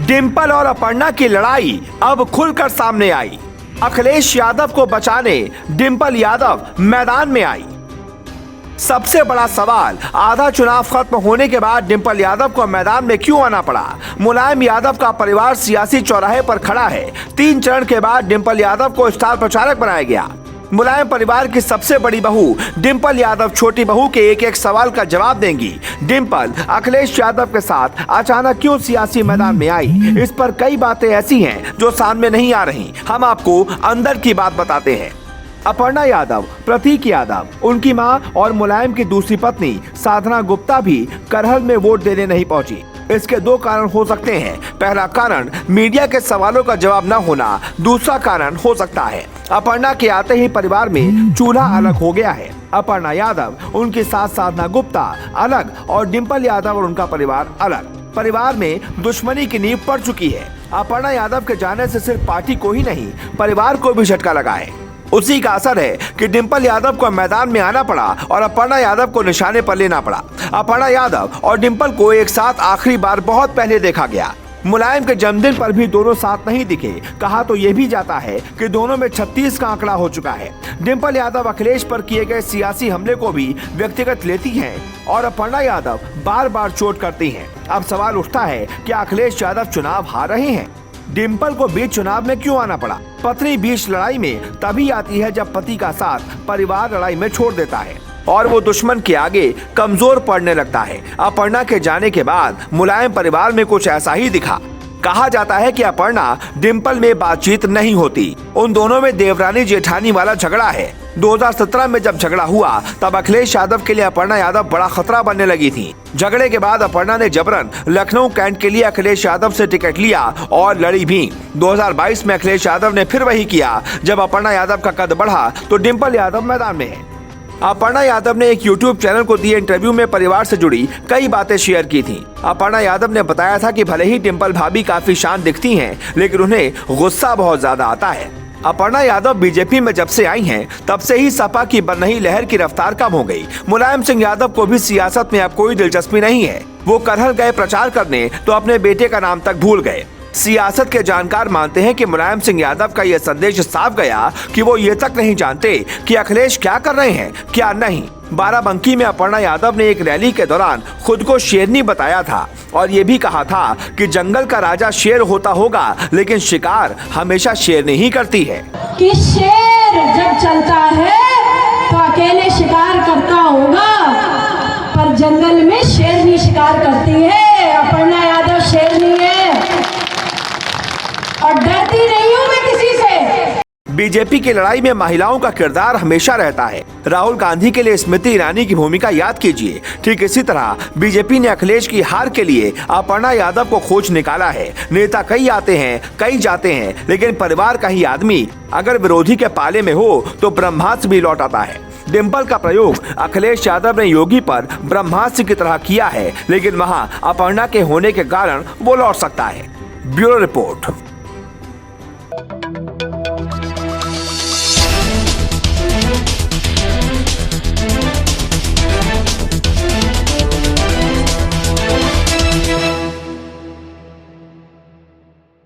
डिंपल और अपर्णा की लड़ाई अब खुलकर सामने आई। अखिलेश यादव को बचाने डिंपल यादव मैदान में आई। सबसे बड़ा सवाल, आधा चुनाव खत्म होने के बाद डिंपल यादव को मैदान में क्यों आना पड़ा? मुलायम यादव का परिवार सियासी चौराहे पर खड़ा है। 3 चरण के बाद डिंपल यादव को स्टार प्रचारक बनाया गया। मुलायम परिवार की सबसे बड़ी बहू डिंपल यादव छोटी बहू के एक एक सवाल का जवाब देंगी। डिंपल अखिलेश यादव के साथ अचानक क्यों सियासी मैदान में आई? इस पर कई बातें ऐसी हैं जो सामने नहीं आ रही। हम आपको अंदर की बात बताते हैं। अपर्णा यादव, प्रतीक यादव, उनकी मां और मुलायम की दूसरी पत्नी साधना गुप्ता भी करहल में वोट देने नहीं पहुंची। इसके 2 कारण हो सकते हैं। पहला कारण मीडिया के सवालों का जवाब न होना। दूसरा कारण हो सकता है अपर्णा के आते ही परिवार में चूल्हा अलग हो गया है। अपर्णा यादव, उनके साथ साधना गुप्ता अलग और डिंपल यादव और उनका परिवार अलग। परिवार में दुश्मनी की नींव पड़ चुकी है। अपर्णा यादव के जाने से सिर्फ पार्टी को ही नहीं, परिवार को भी झटका लगा है। उसी का असर है कि डिंपल यादव को मैदान में आना पड़ा और अपर्णा यादव को निशाने पर लेना पड़ा। अपर्णा यादव और डिंपल को एक साथ आखिरी बार बहुत पहले देखा गया। मुलायम के जन्मदिन पर भी दोनों साथ नहीं दिखे। कहा तो ये भी जाता है कि दोनों में 36 का आंकड़ा हो चुका है। डिंपल यादव अखिलेश पर किए गए सियासी हमले को भी व्यक्तिगत लेती हैं और अपर्णा यादव बार बार चोट करती हैं। अब सवाल उठता है कि अखिलेश यादव चुनाव हार रहे हैं? डिंपल को बीच चुनाव में क्यों आना पड़ा? पत्नी बीच लड़ाई में तभी आती है जब पति का साथ परिवार लड़ाई में छोड़ देता है और वो दुश्मन के आगे कमजोर पड़ने लगता है। अपर्णा के जाने के बाद मुलायम परिवार में कुछ ऐसा ही दिखा। कहा जाता है कि अपर्णा डिंपल में बातचीत नहीं होती। उन दोनों में देवरानी जेठानी वाला झगड़ा है। 2017 में जब झगड़ा हुआ तब अखिलेश यादव के लिए अपर्णा यादव बड़ा खतरा बनने लगी थी। झगड़े के बाद अपर्णा ने जबरन लखनऊ कैंट के लिए अखिलेश यादव से टिकट लिया और लड़ी भी। 2022 में अखिलेश यादव ने फिर वही किया। जब अपर्णा यादव का कद बढ़ा तो डिंपल यादव मैदान में है। अपर्णा यादव ने एक YouTube चैनल को दिए इंटरव्यू में परिवार से जुड़ी कई बातें शेयर की थी। अपर्णा यादव ने बताया था कि भले ही डिंपल भाभी काफी शांत दिखती हैं, लेकिन उन्हें गुस्सा बहुत ज्यादा आता है। अपर्णा यादव बीजेपी में जब से आई हैं, तब से ही सपा की बन रही लहर की रफ्तार कम हो गई। मुलायम सिंह यादव को भी सियासत में अब कोई दिलचस्पी नहीं है। वो करहल गए प्रचार करने तो अपने बेटे का नाम तक भूल गए। सियासत के जानकार मानते हैं कि मुलायम सिंह यादव का यह संदेश साफ गया कि वो ये तक नहीं जानते कि अखिलेश क्या कर रहे हैं, क्या नहीं। बाराबंकी में अपर्णा यादव ने एक रैली के दौरान खुद को शेरनी बताया था और ये भी कहा था कि जंगल का राजा शेर होता होगा, लेकिन शिकार हमेशा शेरनी ही करती है। कि शेर जब चलता है तो अकेले शिकार करता होगा, पर जंगल में शेरनी शिकार करती है। अपर्णा यादव शेरनी है और डरती नहीं हूँ मैं किसी से। बीजेपी की लड़ाई में महिलाओं का किरदार हमेशा रहता है। राहुल गांधी के लिए स्मृति ईरानी की भूमिका याद कीजिए। ठीक इसी तरह बीजेपी ने अखिलेश की हार के लिए अपर्णा यादव को खोज निकाला है। नेता कई आते हैं, कई जाते हैं, लेकिन परिवार का ही आदमी अगर विरोधी के पाले में हो तो ब्रह्मास्त्र भी लौट आता है। डिंपल का प्रयोग अखिलेश यादव ने योगी पर ब्रह्मास्त्र की तरह किया है, लेकिन वहाँ अपर्णा के होने के कारण वो लौट सकता है। Bureau report.